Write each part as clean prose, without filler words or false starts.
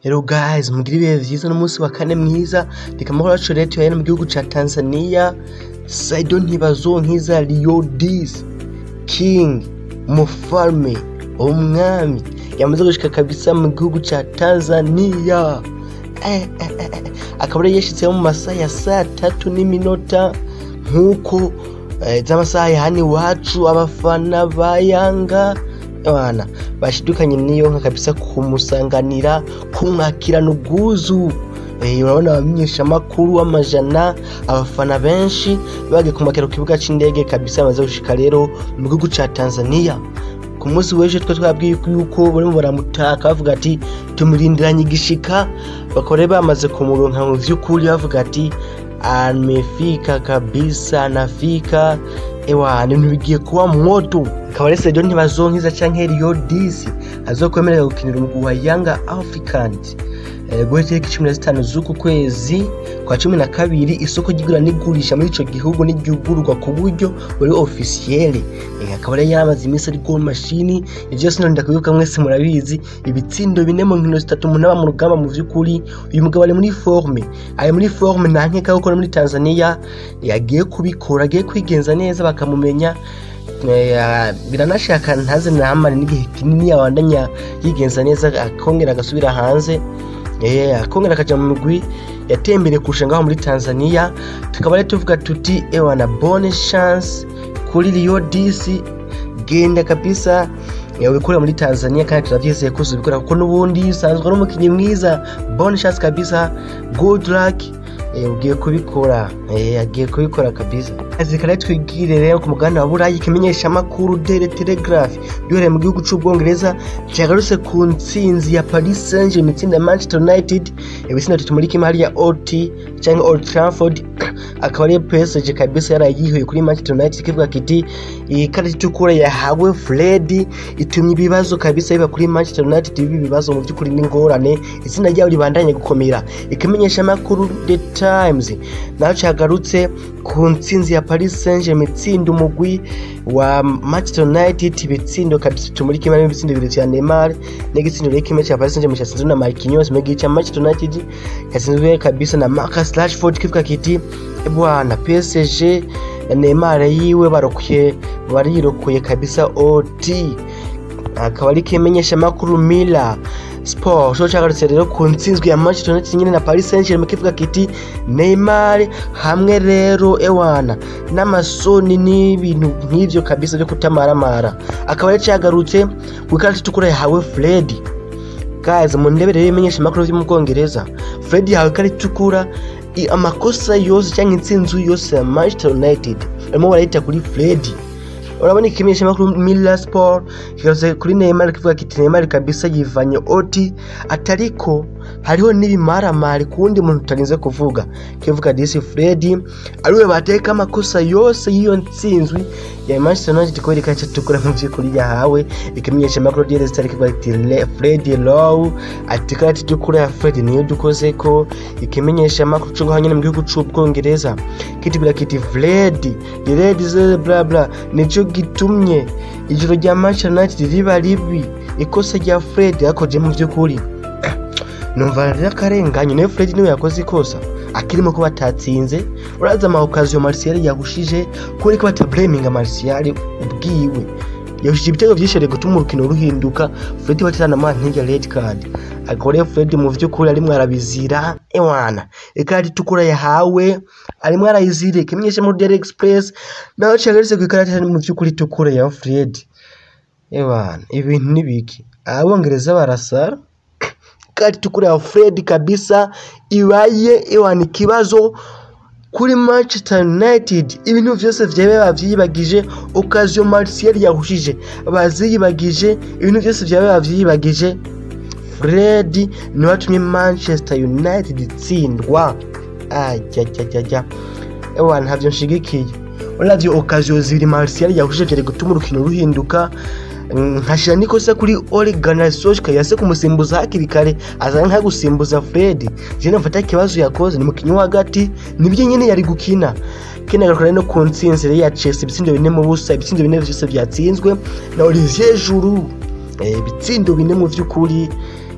Hello guys, mugire ibihe vyiza n'umunsi wa kane mwiza. Reka amahoro yacu rero tuyahera mu gihugu ca Tanzania. Saido Ntibazonkiza King mufalme umwami yamaze gushika kabisa mu gihugu ca Tanzania. Akaba yashitse mu masaha ya 3:00 nkuko z'amasaha ya hani wacu abafana bayanga abana bashidukanye niyo nka kabisa kumusanganira kumwakirana ubwuzu. Urabona abamenyesha amakuru amajana abafana benshi bage kumakera ku kibuga c'indege kabisa bamaze gushika rero mu gihugu ca Tanzania. Ku munsi w'ejo twabwiye yuko bari mu baramutaka bavuga ati tumurindiranye igishika, bakore bamaze kumuronka mu vy'ukuri bavuga ati amefika kabisa, anafika ibintu bigiye kuba moto. Akaba ari Saido Ntibazonkiza canke Ntare azokwemerera gukinira umugwi wa Young Africans guhera 15 z'uku kwezi kwa 12 isoko ry'igura n'igurisha muri ico gihugu n'iryugururwa ku buryo buri officiel. Akaba ari yamaze imisi ari goal machine. Ivyo sinonda kubibuka mwese murabizi, ibitsindo 4 mu nkino 3 umuntu aba mu rugamba mu vy'ukuri. Uyu mugabo ari muri forme nankeka ko muri Tanzania yagiye kubikora, agiye kwigenza neza bakamumenya. Biranashaka ntaze namane n'igihe kinini yabandanya yigenza neza akongera agasubira hanze, akongera akaja mu mugwi yatembere kurusha ngaho muri Tanzania. Tukaba rero tuvuga tuti na bonne chance kuri Ntare, genda kabisa yabikora muri Tanzania kandi turavyizeye ko uzubikora kuko nubundi sanzwe ari umukinyi mwiza. Bonne chance kabisa, good luck. Ugiye kubikora, agiye kubikora kabisa. Azikara twigire rero ku mugana wa Burayi kimenyesha amakuru Daily Telegraph duhere mu gihugu c'Ubwongereza cyagarutse ku ntsinzi ya Paris Saint-Germain itsinda Manchester United ibisina muri kimari ya Old Trafford. Akaba ari PSG kabisa yarayihuye kuri Manchester United kivuga kiti ikarita itukura yahawe Fred itumye ibibazo kabisa biba kuri Manchester United. Ibi bibazo mu by'ukuri n'ingorane itsinda ryabo ribandanye gukomera. Ikimenyesha amakuru The Times naho cyagarutse ku ntsinzi ya Paris Saint-Germain itsinda umugwi wa Manchester United ibitsindo kabisa muri kimwe n'ibitsindo bibiri cya Neymar n'igitsindo kimwe cya Paris Saint-Germain cyatsinzwe na Marquinhos mu gihe cya Manchester United yatsinzwe kabisa na Marcus Rashford kivuga kiti bwana PSG Neymar yiwe barirokoye kabisa OT. Akaba ari kimenyesha amakuru Mila Sport cyo cyagarutse rero ku ntsinzwe ya Manchester United nyine na Paris Saint-Germain kivuga kiti Neymar hamwe rero n'amasoni n'ibintu nk'ivyo kabisa byo kutamaramara. Akaba ari cyagarutse ku ikarita itukura yahawe Fred. Guys, mu ndebere bimenyesha amakuru yo mu Bwongereza, Fred yahawe ikarita itukura. Amakosa yose cyangwa intsinzi yose ya Manchester United barimo barayita kuri Fred. Urabona ikimenyesha amakuru Mila Sport kigaze kuri Neymar kivuga kiti Neymar kabisa yivanye OT, atariko hariho n'ibimaramari kundi muntu utarinze kuvuga kivuga disi Fred ariwe bateka amakosa yose yiyo ntsinzwi ya Manchester United ko rikacha tukura mu vy'ukuri yahawe. Ikimenyesha amakuru Daily Star kivuga kiti Fred low atikati tukura ya Fred niyo dukoze ko. Ikimenyesha amakuru cyo hanyine mu gihugu c'Ubwongereza kitibira kiti Fred red bla bla nico gitumye ijoro rya Manchester United riba ribi. Ikosa rya Fred yakoje mu vy'ukuri numva ryakarenganye ne Fred niwe yakoze ikosa akirimo ko batatsinze. Uraza amaokaziyo Martial yagushije kuri ko batablaming Martial ubwiwe yagushije ibitego byishere gutuma urukino ruhinduka. Fred watana manti ya red card. Akore Fred mu vy'ukuri ari mwarabizira ikarita itukura yahawe ari mwarayizire. Kimenyesha mu Daily Express naho cyagarutse ku ikarita mu vy'ukuri itukura ya Fred. Ibintu nibiki abongereza barasara. Ikarita itukura ya Fred kabisa ibaye ikibazo kuri Manchester United. Ibintu vyose vyabe bavyibagije, occasion Martial yahushije baziyibagije, ibintu vyose vyabe bavyibagije. Fred ni watumye Manchester United itsindwa. Ntavyo nshigikiye. Uravyo occasion zibiri Martial yahushije cyane gutuma urukino ruhinduka. Nkashira nikosa kuri Ole Gunnar Solskjaer yase kumusimbuza hakiri kare azana nka gusimbuza Fred. Je mfata kibazo yakoze ni mukinyi wa hagati nibyo nyine yari gukina. Kenagaruka no ku ntsinzi ya Chelsea ibitsindo 4 mu busa, ibitsindo 4 byose byatsinzwe na Olivier Giroud. Ibitsindo 4 mu vy'ukuri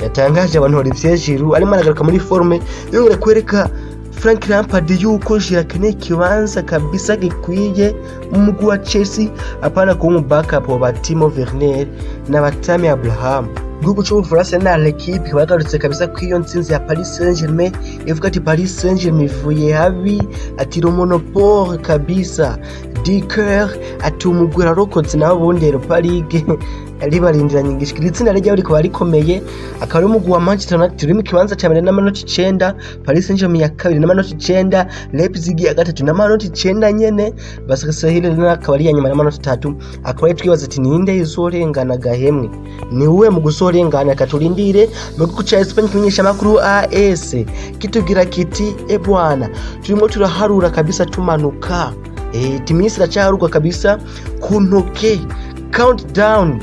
yatangaje abantu Olivier Giroud arimo aragaruka muri forme yongera kwereka Frank Lampard yuko Giroud kibanza kabisa gikwiye mu mugwi wa Chelsea apana ko mu backup wa Timo Werner na Batami Abraham. Gugu cyo Bufaransa na l'équipe bagarutse kabisa kwiyo nsinzi ya Paris Saint-Germain ivuga ati Paris Saint-Germain ivuye habi ati le monopole kabisa Dicker ati umugwi rarokoze nabo bundi Europa League ribarindiranye ngishikira itsinda rya bari ko barikomeye akaba ari umugwi wa Manchester United uri mu kibanza cya 4 n'amanota 9 Paris Saint-Germain ya 2 n'amanota 9 Leipzig ya 3 n'amanota 9 nyene basakasahile n'akaba ari yanyuma n'amanota 3 akaba ari twibaza ati ninde izorengana gahemwe ni uwe mu gusorengana katurindire mu gihugu cya Espagne kumenyesha amakuru AS kitubwira kiti bwana turimo turaharura kabisa tumanuka timisi racharuka kabisa kuntoke countdown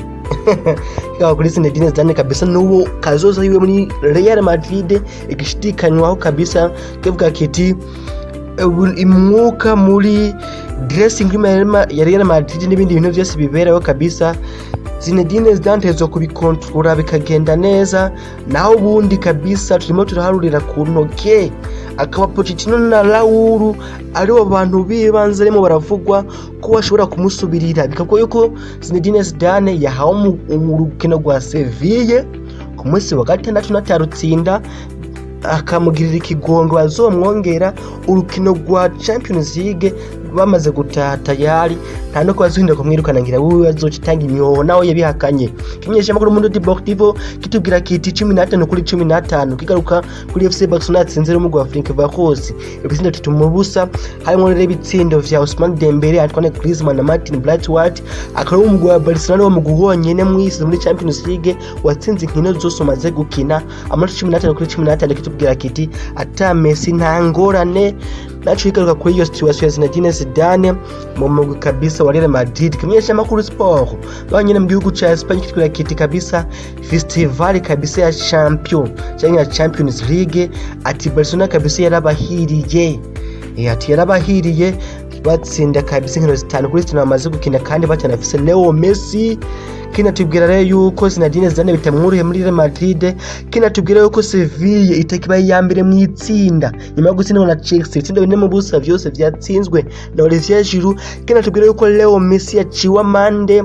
kwa kuri Zinedine Zidane kabisa nuwo kazoza yiwe muri Real Madrid igishidikanywaho kabisa kevuga kiti imwuka muri dressing room ya Real Madrid n'ibindi bintu byose biberaho kabisa Zinedine Zidane tezo kubikontrola bikagenda neza naho bundi kabisa turimo turaharurira ku ntoke akaba Pochettino na Raul aribo bantu bibanze remo baravugwa ko bashobora kumusubirira bikako yuko Zinedine Zidane yahawe mu rukino rwa Sevilla ku munsi wa gatandatu natarutsinda akamugirira ikigongo bazomwongera urukino rwa Champions League bamaze gutaha tayari nta no kwazinda kumwirukana ngira wowe azocitanga imyoho naho yabihakanye kimenyesha makuru Mundo Deportivo kitubwira kiti 15 kuri 15 kigaruka kuri FC Barcelona atsinze mu rwa Afrique Vacosi ibitsindo 3 mu busa harimo rero ibitsindo vya Ousmane Dembele Antoine Griezmann na Martin Braithwaite akaba mu rwa Barcelona wo mu guhonyene mwisi muri Champions League watsinze inkino zose umaze gukina amanota 15 kuri 15 kitubwira kiti ata Messi nta ngorane nacho ikaruka kuri iyo situation ya Zinedine Zidane mu mugwi kabisa wa Real Madrid kimenyesha amakuru sport banyine mu gihugu cya Espagne kitwira kiti kabisa festival kabisa ya Champions League ati Barcelona kabisa yarabahiriye ati yarabahiriye batsinda kabisa inkino 5 kuri 5 bamaze gukina kandi batanafise Leo Messi kinatubwira rero yuko Zinedine Zidane bitamwuruye muri Real Madrid kinatubwira yuko Sevilla itakiba ya mbere mu itsinda nyuma yo gutsindwa na Chelsea itsinda bine mu busa byose byatsinzwe na Olivier Giroud kinatubwira yuko Leo Messi yaciwa mande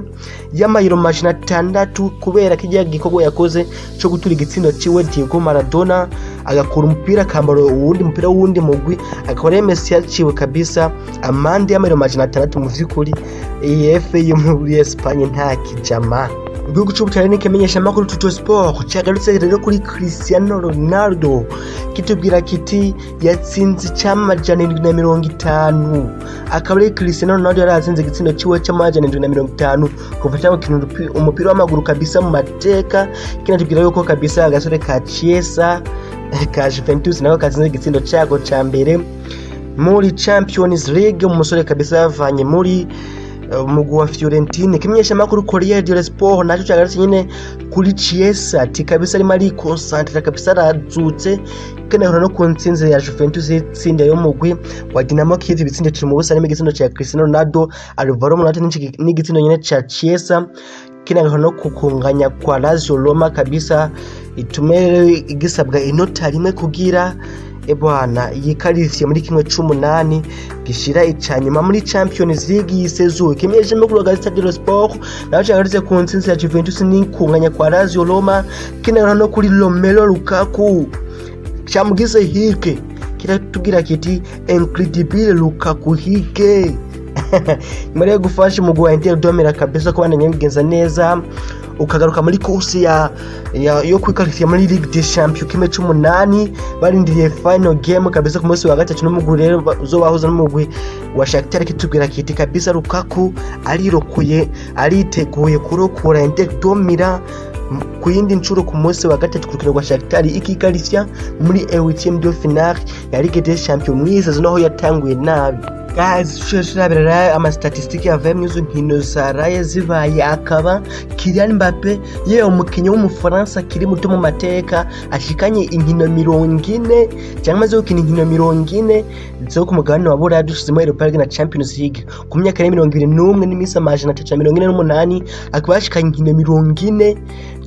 y'amayiro 6 kubera kijya gikorwa yakoze cyo gutura igitsindo ciwe Diego Maradona agakura umupira kambaro uwundi mupira wundi mugwi akaba rero Messi yaciwe kabisa amande y'amayiro 6 mu vyukuri EF yo muri Espagne nta kijama Gugu cy'ubutare kimenyesha amakuru Tuto Sport cyagarutse rero kuri Cristiano Ronaldo kitubwira kiti yatsinze cy'amajana 750 akaba ari Cristiano Ronaldo yaratsinze igitsindo ciwe cy'amajana 750 kuva cyangwa kintu umupira w'amaguru kabisa mu mateka kinatubwira yuko kabisa agasore ka Chiesa ka Juventus nako katsinze igitsindo cyago ca mbere muri Champions League umusore kabisa yavanye muri mugwi wa Fiorentina kimenyesha amakuru Corriere dello Sport nacho cyagarutse nyine kuri Chiesa ati kabisa ari mari concentrate kabisa razutse kana no konsinze ya Juventus itsinda yo mugwi wa Dinamo Kiev bitsinde turi mu busa n'imigitsindo cya Cristiano Ronaldo Alvaro Morata n'igitsindo nyine cya Chiesa kinanga no kukunganya kwa Lazio Roma kabisa itumere igisabwa inota rimwe kugira bwana yikarifye muri kimwe 18 gishira icanyuma muri Champions League yisezuye kimeje mu Corriere dello Sport naho cyagarutse ku ntsinzi ya Juventus n'inkunganya kwa Lazio Roma kinanga no kuri Romelu Lukaku cyamugize hike kiratubwira kiti incredible Lukaku hike muri gufasha umugwi wa Inter domera kabisa ko bandanye bigenza neza ukagaruka muri course yo kwikarifya muri Ligue des Champions kime 18 barindiriye final game kabisa ku munsi wa gatatu n'umugwi rero uzobahuza n'umugwi wa Shakhtar kitubwira kiti kabisa Lukaku arirokuye ariteguye kurokora Inter domira ku yindi ncuro ku munsi wa gatatu ku rukino rwa Shakhtar ikikarifya muri 8e de finale ya Ligue des Champions mwiza naho yatanguye nabi guys turabira ama statistique yavuye mu izo nkino zaraye zibaye akaba Kylian Mbappe yewe umukinyi w'umufaransa kiri muto mu mateka ashikanye inkino 40 cyangwa zo gukina inkino 40 zo ku mugabane wa Burayi dushizemo Europa League na Champions League ku myaka ya 21 n'imisi amajana 348 akaba ashikanye inkino 40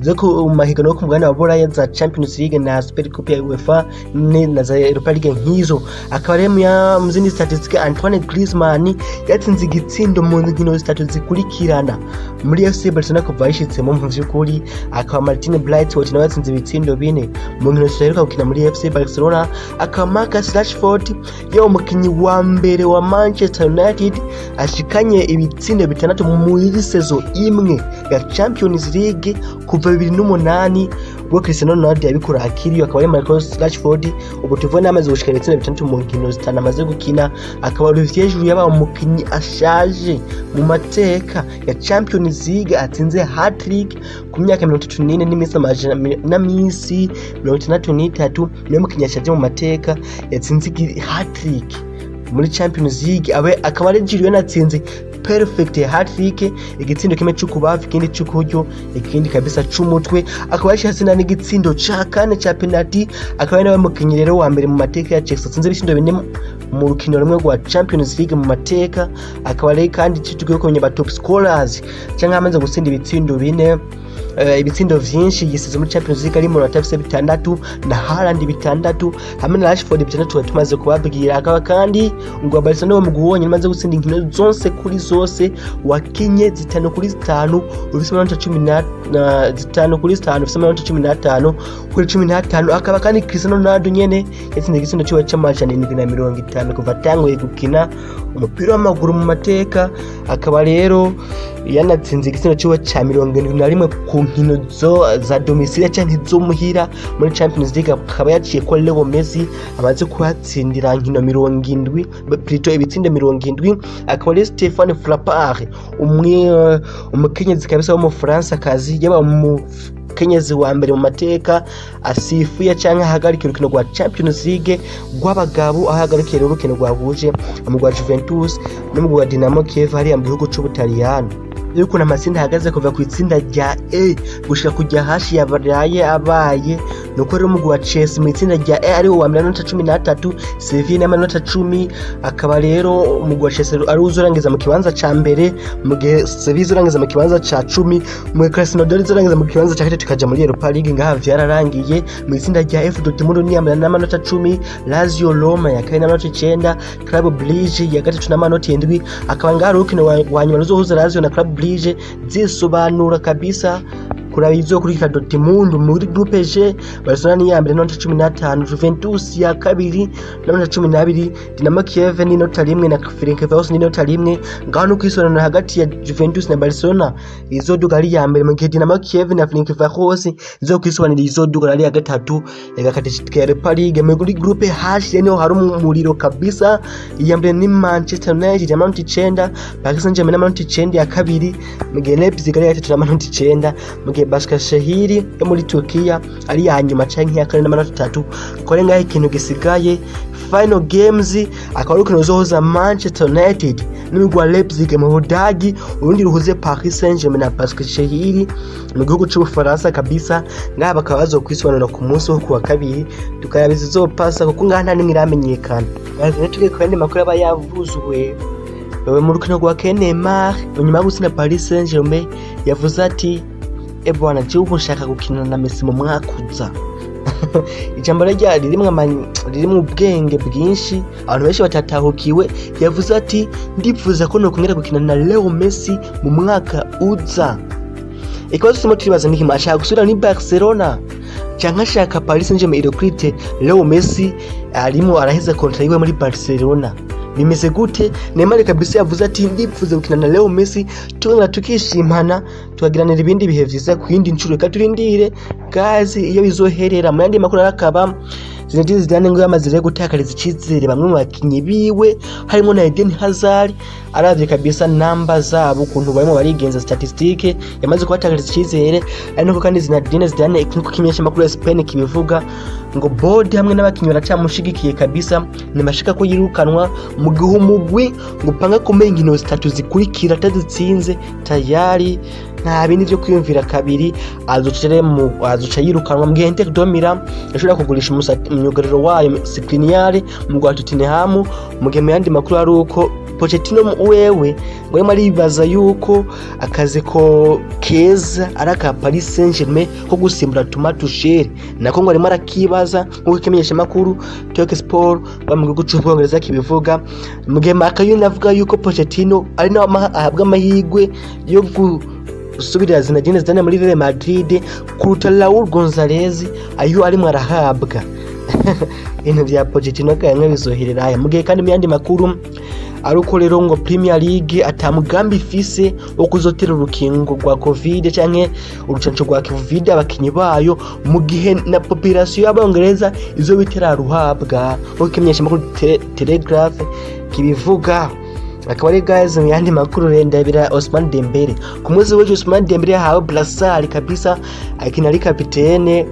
zo ku mahiganwa ku mugabane wa Burayi za Champions League na Super Cup ya UEFA na za Europa League nk'izo akaba rero mu zindi statistique Antoine Griezmann yatsinze igitsindo mu nkino zitatu zikurikirana muri FC Barcelona kuva yishitsemo mu vy'ukuri akaba Martin Braithwaite nawe yatsinze ibitsindo 4 mu nkino ziheruka gukina muri FC Barcelona akaba Marcus Rashford yo umukinyi wa mbere wa Manchester United ashikanye ibitsindo 6 muri saison imwe ya Champions League kuva 2008 ubwo Cristiano Ronaldo yabikora yakiriwe akaba ari Marcus Rashford ubu tuvona amaze gushikana ibitsindo 6 mu nkino zitanu amaze gukina akaba hejuru yaba umukinyi ashaje mu mateka ya Champions League atsinze hat-trick ku myaka 34 n'imisi amajana na misi 63 niyo mukinyi ashaje mu mateka yatsinze hat-trick muri Champions League akaba regiriwe natsinze perfect hat-trick igitsindo kimwe cy'ukubavu ikindi cy'ukuryo ikindi kabisa c'umutwe akaba yashasina n'igitsindo ca kane ca penalty akaba nawe mukinyi rero wa mbere mu mateka ya Chelsea atsinze ibitsindo 4 mu rukino rumwe rwa Champions League mu mateka akaba rero kandi cyitugwe ko nyaba top scorers cyangwa amaze gutsinda ibitsindo 4 ibitsindo vyinshi yisize muri Champions League ari mu ratafise 6 na Haaland 6 hamwe na Rashford 6 tumaze kubabwira akaba kandi ngo Barcelona wo muguwonye maze gutsinda inkino zonse kuri zose wakinye 5 kuri 5 ufise amanota 15 kuri 5 ufise amanota 15 kuri 15 akaba kandi Cristiano Ronaldo nyene yatsinze igitsindo cyo c'amajana 750 kuva tanguye gukina umupira w'amaguru mu mateka akaba rero yanatsinze igitsindo cyo ca 71 ku nkino za domicile cyangwa zo muhira muri Champions League akaba yaciye ko Leo Messi amaze kuhatsindira nkino 70 plutôt ibitsindo 70 akaba ari Stéphane Frappard umukenyezi kabisa wo mu France akazi yaba mu kenyezi wa mbere mu mateka asifuye cyangwa hagarikira urukino rwa Champions League rw'abagabo ahagarikira urukino rwahuje mu rwa Juventus no mu rwa Dinamo Kiev hari mu gihugu cy'Ubutaliyano yuko namatsinda hagaze kuva ku itsinda rya A gushika kujya hashi yabaraye abaye nuko rero mu rwa Chelsea mu itsinda rya A ari wa 13 Sevilla n'amanota 10 akaba rero mu rwa Chelsea ari uzurangiza mu kibanza ca mbere mu gihe Sevilla uzurangiza mu kibanza ca 10 mu Cristiano uzurangiza mu kibanza ca 3 tukaja muri Europa League ngaha vyararangiye mu itsinda rya F Dortmund n'amanota 10 Lazio Roma ya 9 Club Brugge ya 3 akaba ngaha urukino wa nyuma ruzohuza Lazio na Club Brugge zisobanura kabisa kurabizo kuri Dortmund muri groupe G Barcelona ni ya mbere n'inota 15 Juventus ya kabiri n'inota 12 Dinamo Kiev ni nota 1 na Ferencváros ni nota 1 ngaho no kwisonana hagati ya Juventus na Barcelona izo dugari ya mbere mu gihe Dinamo Kiev na Ferencváros izo kwisobanira izo dugari ya gatatu yagakatika Europa League muri groupe H niho hari umuriro kabisa iya mbere ni Manchester United amanota 9 Paris Saint-Germain amanota 9 ya kabiri mu gihe Leipzig ari ya 3 amanota 9 mu gihe Başakşehir yo muri Turkiya ari ya nyuma canke ya kane n'amanota 3 kore ngaho ikintu gisigaye final games akaba rukino zohoza Manchester United n'umugwa Leipzig mu Budagi urundi ruhuze Paris Saint-Germain na Başakşehir mu gihugu cy'Ubufaransa kabisa ngaba bakaba bazokwisobanura ku munsi wo kuwa kabiri tukayabiza zopasa kuko ngaha nta nimwe iramenyekana bazanye tuge kwende makuru aba yavuzwe mu rukino rwa Neymar nyuma yo gutsinda Paris Saint-Germain yavuze ati bwana je ubushaka gukina na Messi mu mwakuza ijambo rya ririmwe ubwenge bwinshi abantu benshi batatahukiwe yavuze ati ndipfuza ko no kongera gukina na Leo Messi mu mwaka uza ikoze simo turibaza niki ashaka gusura ni Barcelona cyangwa ashaka Paris Saint-Germain irokrite Leo Messi arimo araheza kontra yiwe muri Barcelona bimeze gute Neymar kabisa yavuze ati ndipfuze gukina na Leo Messi tuna tukishimana tukagiranira ibindi bihe vyiza ku yindi ncuro katurindire gazi iyo bizoherera mu yandi makuru arakaba Zinedine Zidane ngo yamaze gutakariza icizere bamwe mu bakinyi biwe harimo na Eden Hazard aravye kabisa namba zabo kuntu barimo barigenza statistique yamaze kubatakariza icizere ariko kandi Zinedine Zidane ikintu kimenyesha makuru ya Spain kibivuga ngo board hamwe n'abakinyi baracamushigikiye kabisa nimashaka ko yirukanwa mu gihe umugwi ngo upanga kumenya inkino zitatu zikurikira atazitsinze tayari nta bindi byo kwiyumvira kabiri azuca yirukanwa mu gihe Inter domira ashobora kugurisha umyugariro wayo Skriniar mu rwa Tottenham mu gihe yandi makuru ari uko Pochettino wewe ngo yari yibaza yuko akazi ko keza araka Paris Saint-Germain ko gusimbura Thomas Tuchel nako ngo arimo arakibaza nkuko kimenyesha makuru Talk Sport bamwe gucubongereza kibivuga mu gihe makayuni avuga yuko Pochettino ari nawe ahabwa amahirwe yo gusubirira Zinedine Zidane muri Real Madrid kuruta Raul Gonzalez ayo arimo arahabwa ibintu bya Pochettino kanye bizoherera aya mu gihe kandi mu yandi makuru aruko rero ngo Premier League atamugambi ifise wo kuzotera urukingo rwa Covid canke urucanco rwa Covid abakinyi bayo mu gihe na population y'abongereza izo bitera ruhabwa uko kimenyesha makuru Telegraph kibivuga akaba ari guys mu yandi makuru rendabira Ousmane Dembele ku munsi w'ejo Ousmane Dembele yahawe brassard kabisa akina ari kapitene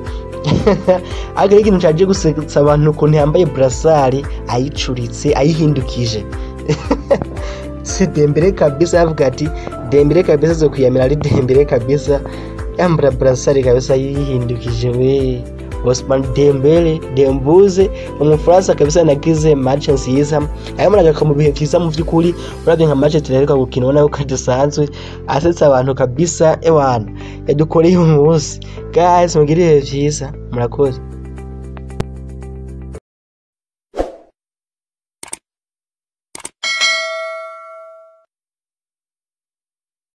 agari ikintu cyaje gusetsa abantu ko ntiyambaye brassard ayicuritse ayihindukije si Dembele kabisa avuga ati Dembele kabisa zo kuyamira ari Dembele kabisa yambara brassard kabisa yihindukije we Ousmane Dembele Dembuze umufaransa kabisa nagize match nziza ayamara mu bihe byiza mu byukuri uravye nka match turereka gukina nayo kadasanzwe asetsa abantu kabisa ewana yadukoreye umunsi guys mugirire byiza murakoze.